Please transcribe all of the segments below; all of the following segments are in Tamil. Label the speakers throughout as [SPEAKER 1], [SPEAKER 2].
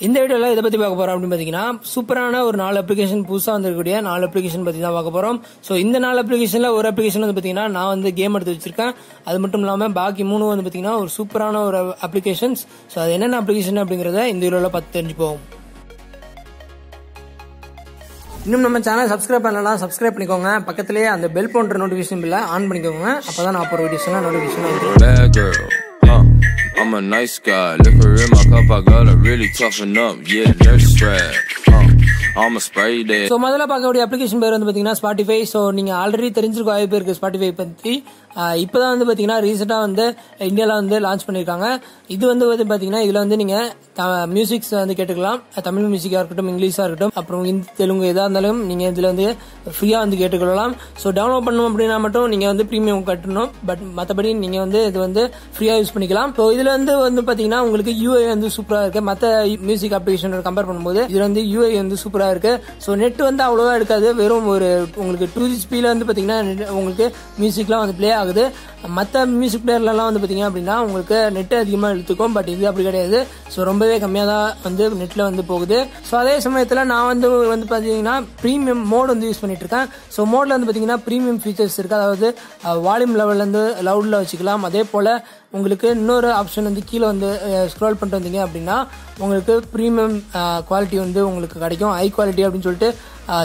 [SPEAKER 1] இந்த வீடியோல இதை பத்தி பார்க்க போறோம் அப்படின்னு பாத்தீங்கன்னா சூப்பரான ஒரு 4 அப்ளிகேஷன் புதுசா வந்திருக்கக்கூடிய 4 அப்ளிகேஷன் பத்தி தான் பார்க்க போறோம். சோ இந்த 4 அப்ளிகேஷன்ல ஒரு அப்ளிகேஷன் வந்து பாத்தீங்கன்னா நான் வந்து கேம் எடுத்து வச்சிருக்கேன். அது மட்டும் இல்லாம பாக்கி 3 வந்து பாத்தீங்கன்னா ஒரு சூப்பரான ஒரு அப்ளிகேஷன்ஸ். சோ அது என்னென்ன அப்ளிகேஷன் அப்படிங்கறத இந்த வீடியோல பார்த்து தெரிஞ்சுப்போம். இன்னும் நம்ம சேனல் சப்ஸ்கிரைப் பண்ணலாம், சப்ஸ்கிரைப் பண்ணிக்கோங்க. பக்கத்திலேயே அந்த பெல் போன்ற நோட்டிபிகேஷன் பில்ல ஆன் பண்ணிக்கோங்க. அப்பதான் நான் போற வீடியோஸ்லாம் நோட்டிபிகேஷன் வந்துரும்.
[SPEAKER 2] I'm a nice guy, liquor in my cup, I gotta really toughen up, yeah, nurse strap, I'm a spray that.
[SPEAKER 1] So முதல்ல பார்க்கக்கூடிய அப்ளிகேஷன் பேர் வந்து பாத்தீங்கன்னா ஸ்பாட்டிஃபை. ஸோ நீங்க ஆல்ரெடி தெரிஞ்சிருக்க வாய்ப்பு இருக்கு ஸ்பாட்டிஃபை பத்தி. இப்பதான் வந்து பாத்தீங்கன்னா ரீசெண்டா வந்து இந்தியால வந்து லான்ச் பண்ணிருக்காங்க. இது வந்து பாத்தீங்கன்னா இதுல வந்து நீங்க மியூசிக்ஸ் வந்து கேட்டுக்கலாம். தமிழ் மியூசிக்கா இருக்கட்டும், இங்கிலீஷா இருக்கட்டும், அப்புறம் ஹிந்தி, தெலுங்கு எதா இருந்தாலும் நீங்க இதுல வந்து ஃப்ரீயா வந்து கேட்டுக்கொள்ளலாம். ஸோ டவுன்லோட் பண்ணணும் அப்படின்னா மட்டும் நீங்க வந்து பிரீமியம் கட்டணும். பட் மற்றபடி நீங்க வந்து இது வந்து ஃப்ரீயா யூஸ் பண்ணிக்கலாம். ஸோ இதுல வந்து பாத்தீங்கன்னா உங்களுக்கு யூஐ வந்து சூப்பரா இருக்கு. மற்ற மியூசிக் அப்ளிகேஷன் கம்பேர் பண்ணும்போது இதுல வந்து யூஐ வந்து சூப்பரா இருக்கு. ஸோ நெட் வந்து அவ்வளவா எடுக்காது. வெறும் ஒரு உங்களுக்கு 2G ஸ்பீட்ல வந்து பாத்தீங்கன்னா உங்களுக்கு மியூசிக்லாம் வந்து பிளே ஆகுது. மற்ற மியூசிக் பிளேயர்லாம் வந்து பாத்தீங்க அப்படின்னா உங்களுக்கு நெட் அதிகமா இழுத்துக்கும். பட் இது அப்படி கிடையாது. ஸோ ரொம்பவே கம்மியா தான் வந்து நெட்ல வந்து போகுது. ஸோ அதே சமயத்துல நான் வந்து பாத்தீங்கன்னா பிரீமியம் மோட் வந்து யூஸ் பண்ணிட்டு இருக்கேன். ஸோ மோட்ல வந்து பாத்தீங்கன்னா பிரீமியம் ஃபீச்சர்ஸ் இருக்கு. அதாவது வால்யூம் லெவல்ல இருந்து லவுட்ல வச்சுக்கலாம். அதே போல உங்களுக்கு இன்னொரு ஆப்ஷன் வந்து கீழே வந்து ஸ்க்ரோல் பண்ணிட்டு வந்தீங்க அப்படின்னா உங்களுக்கு பிரீமியம் குவாலிட்டி வந்து உங்களுக்கு கிடைக்கும். ஹை குவாலிட்டி அப்படின்னு சொல்லிட்டு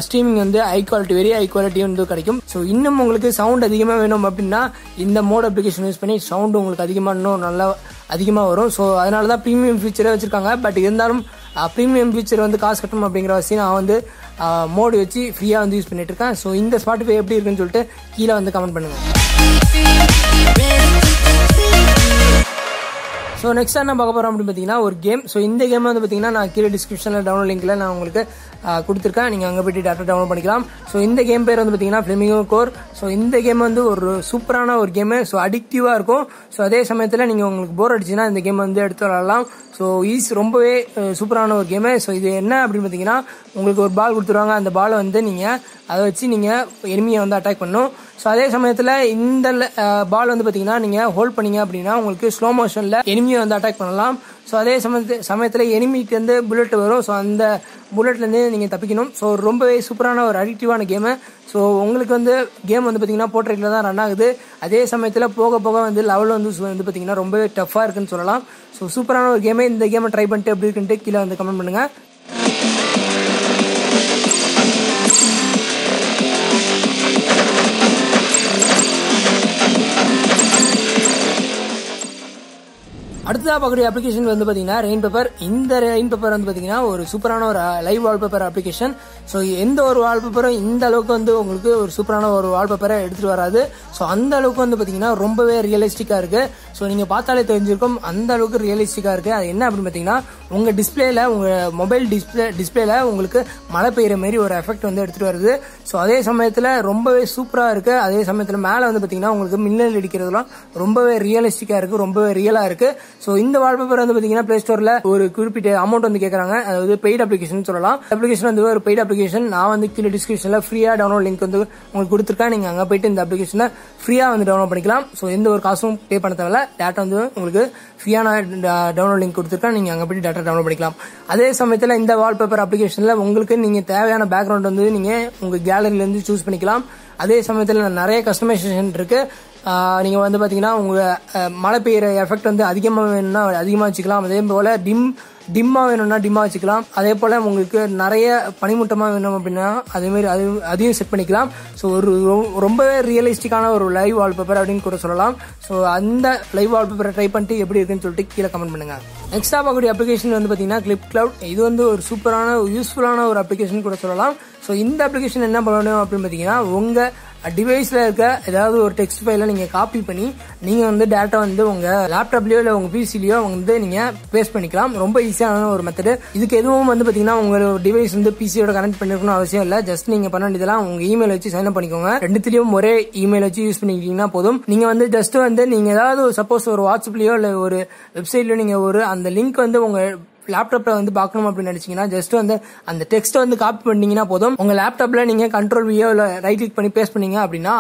[SPEAKER 1] ஸ்ட்ரீமிங் வந்து high quality, very high quality வந்து கிடைக்கும். ஸோ இன்னும் உங்களுக்கு சவுண்ட் அதிகமாக வேணும் அப்படின்னா இந்த மோட் அப்ளிகேஷன் யூஸ் பண்ணி சவுண்ட் உங்களுக்கு அதிகமாக இன்னும் நல்லா அதிகமாக வரும். ஸோ அதனால தான் ப்ரீமியம் ஃபீச்சரே வச்சிருக்காங்க. பட் இருந்தாலும் ப்ரீமியம் ஃபீச்சர் வந்து காசு கட்டணும் அப்படிங்கிற அவசியம் நான் வந்து மோடு வச்சு ஃப்ரீயாக வந்து யூஸ் பண்ணிட்டு இருக்கேன். ஸோ இந்த ஸ்பாட்டிஃபை எப்படி இருக்குன்னு சொல்லிட்டு கீழே வந்து கமெண்ட் பண்ணுங்க. ஸோ நெக்ஸ்ட் என்ன பார்க்க போறோம் அப்படின்னு பார்த்தீங்கன்னா ஒரு கேம். ஸோ இந்த கேம் வந்து பார்த்தீங்கன்னா நான் கீழே டிஸ்கிரிப்ஷனில் டவுன்லோட் லிங்க்ல நான் உங்களுக்கு கொடுத்துருக்கேன். நீங்கள் அங்கே போய்ட்டு டேரக்டாக டவுன்லோட் பண்ணிக்கலாம். ஸோ இந்த கேம் பேர் வந்து பார்த்தீங்கன்னா ஃப்ளெமிங்கோ கோர். ஸோ இந்த கேம் வந்து ஒரு சூப்பரான ஒரு கேமு. ஸோ அடிக்டிவாக இருக்கும். ஸோ அதே சமயத்தில் நீங்கள் உங்களுக்கு போர் அடிச்சுன்னா இந்த கேம் வந்து எடுத்து விளாடலாம். ஸோ ரொம்பவே சூப்பரான ஒரு கேமு. ஸோ இது என்ன அப்படின்னு பார்த்தீங்கன்னா உங்களுக்கு ஒரு பால் கொடுத்துருவாங்க. அந்த பாலை வந்து நீங்கள் அதை வச்சு நீங்கள் எனிமியை வந்து அட்டாக் பண்ணணும். ஸோ அதே சமயத்தில் இந்த பால் வந்து பார்த்தீங்கன்னா நீங்கள் ஹோல்ட் பண்ணீங்க அப்படின்னா உங்களுக்கு ஸ்லோ மோஷனில் எனிமியை வந்து அட்டாக் பண்ணலாம். ஸோ அதே சமயத்தில் எனிமிக்கு வந்து புல்லட் வரும். ஸோ அந்த புல்லட்லேருந்து நீங்கள் தப்பிக்கணும். ஸோ ரொம்பவே சூப்பரான ஒரு அடிக்டிவான கேமு. ஸோ உங்களுக்கு வந்து கேம் வந்து பார்த்தீங்கன்னா போர்ட்ரேட்டில் தான் ரன் ஆகுது. அதே சமயத்தில் போக போக வந்து லெவல் வந்து பார்த்தீங்கன்னா ரொம்பவே டஃப்பாக இருக்குன்னு சொல்லலாம். ஸோ சூப்பரான ஒரு கேமு. இந்த கேமை ட்ரை பண்ணிட்டு எப்படி இருக்குன்ட்டு கீழே வந்து கமெண்ட் பண்ணுங்க. அடுத்ததாக பார்க்கக்கூடிய அப்ளிகேஷன் வந்து பார்த்தீங்கன்னா ரெயின் பேப்பர். இந்த ரெயின் பேப்பர் வந்து பார்த்தீங்கன்னா ஒரு சூப்பரான ஒரு லைவ் வால்பேப்பர் அப்ளிகேஷன். ஸோ எந்த ஒரு வால்பேப்பரும் இந்த அளவுக்கு வந்து உங்களுக்கு ஒரு சூப்பரான ஒரு வால்பேப்பரை எடுத்துகிட்டு வராது. ஸோ அந்த அளவுக்கு வந்து பார்த்தீங்கன்னா ரொம்பவே ரியலிஸ்டிக்காக இருக்குது. ஸோ நீங்கள் பார்த்தாலே தெரிஞ்சிருக்கும் அந்த அளவுக்கு ரியலிஸ்டிக்காக இருக்குது. அது என்ன அப்படின்னு பார்த்தீங்கன்னா உங்கள் டிஸ்பிளேல, உங்கள் மொபைல் டிஸ்பிளேல உங்களுக்கு மழை பெய்கிற மாதிரி ஒரு எஃபெக்ட் வந்து எடுத்துகிட்டு வருது. ஸோ அதே சமயத்தில் ரொம்பவே சூப்பராக இருக்குது. அதே சமயத்தில் மேலே வந்து பார்த்தீங்கன்னா உங்களுக்கு மின்னல் அடிக்கிறதுலாம் ரொம்பவே ரியலிஸ்டிக்காக இருக்குது, ரொம்பவே ரியலாக இருக்குது. ஸோ இந்த வால்பேப்பர் வந்து பார்த்தீங்கன்னா பிளே ஸ்டோரில் ஒரு குறிப்பிட்ட அமௌண்ட் வந்து கேட்குறாங்க. அதாவது பெய்ட் அப்ளிகேஷன் சொல்லலாம். அப்ளிகேஷன் வந்து ஒரு பெய்ட் அப்ளிகேஷன். நான் வந்து கீழே டிஸ்கிரிப்ஷனில் ஃப்ரீயாக டவுன்லோட் லிங்க் வந்து உங்களுக்கு கொடுத்துருக்கேன். நீங்கள் அங்கே போயிட்டு இந்த அப்ளிகேஷனை ஃப்ரீயாக வந்து டவுன்லோட் பண்ணிக்கலாம். ஸோ எந்த ஒரு காசும் பே பண்ண தேவையில்ல. டேட்டா வந்து உங்களுக்கு ஃப்ரீயான டவுன்லோட் லிங்க் கொடுத்துருக்கேன். நீங்கள் அங்கே போயிட்டு டேட்டா டவுன்லோட் பண்ணிக்கலாம். அதே சமயத்தில் இந்த வால்பேப்பர் அப்ளிகேஷனில் உங்களுக்கு நீங்கள் தேவையான பேக்ரவுண்ட் வந்து நீங்கள் உங்கள் கேலரியிலேருந்து சூஸ் பண்ணிக்கலாம். அதே சமயத்தில் நிறைய கஸ்டமைசேஷன் இருக்கு. நீங்க வந்து பாத்தீங்கன்னா உங்க மழை பெய்யுற எஃபெக்ட் வந்து அதிகமா வேணும்னா அதிகமா வச்சுக்கலாம். அதே போல டிம்மா வேணும்னா டிம்மா வச்சுக்கலாம். அதே போல உங்களுக்கு நிறைய பனிமூட்டமா வேணும் அப்படின்னா அதே மாதிரி அதையும் செட் பண்ணிக்கலாம். ஸோ ஒரு ரொம்பவே ரியலிஸ்டிக்கான ஒரு லைவ் வால்பேப்பர் அப்படின்னு கூட சொல்லலாம். ஸோ அந்த லைவ் வால்பேப்பரை ட்ரை பண்ணிட்டு எப்படி இருக்குன்னு சொல்லிட்டு கீழே கமெண்ட் பண்ணுங்க. நெக்ஸ்ட் பார்க்கக்கூடிய அப்ளிகேஷன் வந்து பாத்தீங்கன்னா கிளிப் கிளவுட். இது வந்து ஒரு சூப்பரான யூஸ்ஃபுல்லான ஒரு அப்ளிகேஷன் கூட சொல்லலாம். ஸோ இந்த அப்ளிகேஷன் என்ன பண்ணணும் அப்படின்னு பாத்தீங்கன்னா உங்க டிவைஸ்ல இருக்க ஏதாவது ஒரு டெக்ஸ்ட் ஃபைல நீங்க காப்பி பண்ணி நீங்க வந்து டேட்டா வந்து உங்க லேப்டாப்லயோ இல்ல உங்க பிசிலயோ வந்து நீங்க பேஸ்ட் பண்ணிக்கலாம். ரொம்ப ஈஸியான ஒரு மெத்தட். இதுக்கு எதுவும் வந்து பாத்தீங்கன்னா உங்க டிவைஸ் வந்து பிசியோட கனெக்ட் பண்ணிருக்கணும் அவசியம் இல்ல. ஜஸ்ட் நீங்க பண்ண வேண்டியதெல்லாம் உங்க இமெயில் வச்சு சைன் அப் பண்ணிக்கோங்க. ரெண்டுத்திலயும் ஒரே இமெயில் வச்சு யூஸ் பண்ணிக்கிட்டீங்கன்னா போதும். நீங்க வந்து ஜஸ்ட் வந்து நீங்க ஏதாவது சப்போஸ் ஒரு வாட்ஸ்அப்லயோ இல்ல ஒரு வெப்சைட்லயோ நீங்க ஒரு அந்த லிங்க் வந்து உங்க லேப்டாப்ல வந்து பார்க்கணும் அப்படின்னு நினைச்சீங்கன்னா ஜஸ்ட் வந்து அந்த டெக்ஸ்ட் வந்து காப்பி பண்ணீங்கன்னா போதும். உங்க லேப்டாப்ல நீங்க கண்ட்ரோல் வியோ இல்ல ரைட் கிளிக் பண்ணி பேஸ்ட் பண்ணீங்க அப்படின்னா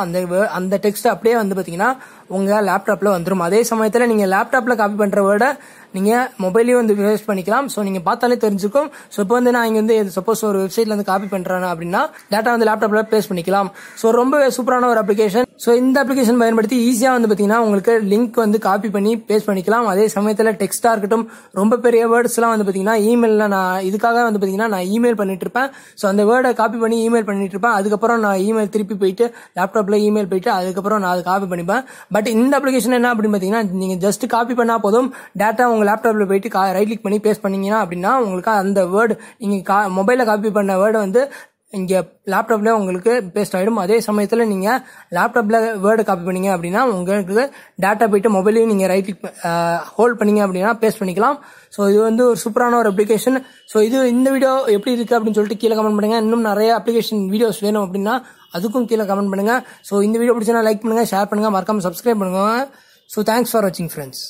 [SPEAKER 1] அந்த டெக்ஸ்ட் அப்படியே வந்து பாத்தீங்கன்னா உங்க லேப்டாப்ல வந்துடும். அதே சமயத்துல நீங்க லேப்டாப்ல காப்பி பண்ற வேர்டை நீங்கள் மொபைலையும் வந்து பேஸ்ட் பண்ணிக்கலாம். ஸோ நீங்கள் பார்த்தாலே தெரிஞ்சுக்கும். ஸோ இப்போ வந்து நான் இங்கே வந்து சப்போஸ் ஒரு வெப்சைட்ல வந்து காப்பி பண்ணுறேன் அப்படின்னா டேட்டா வந்து லேப்டாப்பில் பேஸ்ட் பண்ணிக்கலாம். ஸோ ரொம்பவே சூப்பரான ஒரு அப்ளிகேஷன். ஸோ இந்த அப்ளிகேஷன் பயன்படுத்தி ஈஸியாக வந்து பார்த்தீங்கன்னா உங்களுக்கு லிங்க் வந்து காப்பி பண்ணி பேஸ்ட் பண்ணிக்கலாம். அதே சமயத்தில் டெக்ஸ்ட்டாக இருக்கட்டும், ரொம்ப பெரிய வேர்ட்ஸ்லாம் வந்து பார்த்தீங்கன்னா இமெயிலில் நான் இதுக்காக வந்து பார்த்தீங்கன்னா நான் இமெயில் பண்ணிட்டு இருப்பேன். ஸோ அந்த வேர்டை காப்பி பண்ணி இமெயில் பண்ணிட்டு இருப்பேன். அதுக்கப்புறம் நான் இமெயில் திருப்பி போயிட்டு லேப்டாப்பில் இமெயில் போயிட்டு அதுக்கப்புறம் நான் அதை காப்பி பண்ணிப்பேன். பட் இந்த அப்ளிகேஷன் என்ன அப்படின்னு பார்த்தீங்கன்னா நீங்கள் ஜஸ்ட் காப்பி பண்ணால் போதும், டேட்டா உங்கள் லேப்டாப்பில் போயிட்டு ரைட் கிளிக் பண்ணி பேஸ்ட் பண்ணீங்கன்னா அப்படின்னா உங்களுக்கு அந்த வேர்டு நீங்கள் மொபைலில் காப்பி பண்ண வேர்டை வந்து இங்கே லேப்டாப்ல உங்களுக்கு பேஸ்ட் ஆகிடும். அதே சமயத்தில் நீங்கள் லேப்டாப்ல வேர்டு காப்பி பண்ணீங்க அப்படின்னா உங்களுக்கு டேட்டா போயிட்டு மொபைலையும் நீங்கள் ரைட் கிளிக் ஹோல்ட் பண்ணீங்க அப்படின்னா பேஸ்ட் பண்ணிக்கலாம். ஸோ இது வந்து ஒரு சூப்பரான ஒரு அப்ளிகேஷன். ஸோ இந்த வீடியோ எப்படி இருக்குது அப்படின்னு சொல்லிட்டு கீழே கமெண்ட் பண்ணுங்க. இன்னும் நிறைய அப்ளிகேஷன் வீடியோஸ் வேணும் அப்படின்னா அதுக்கும் கீழே கமெண்ட் பண்ணுங்க. ஸோ இந்த வீடியோ பிடிச்சா லைக் பண்ணுங்க, ஷேர் பண்ணுங்க, மறக்காம சப்ஸ்கிரைப் பண்ணுங்க. ஸோ தேங்க்ஸ் ஃபார் வாட்சிங் ஃப்ரெண்ட்ஸ்.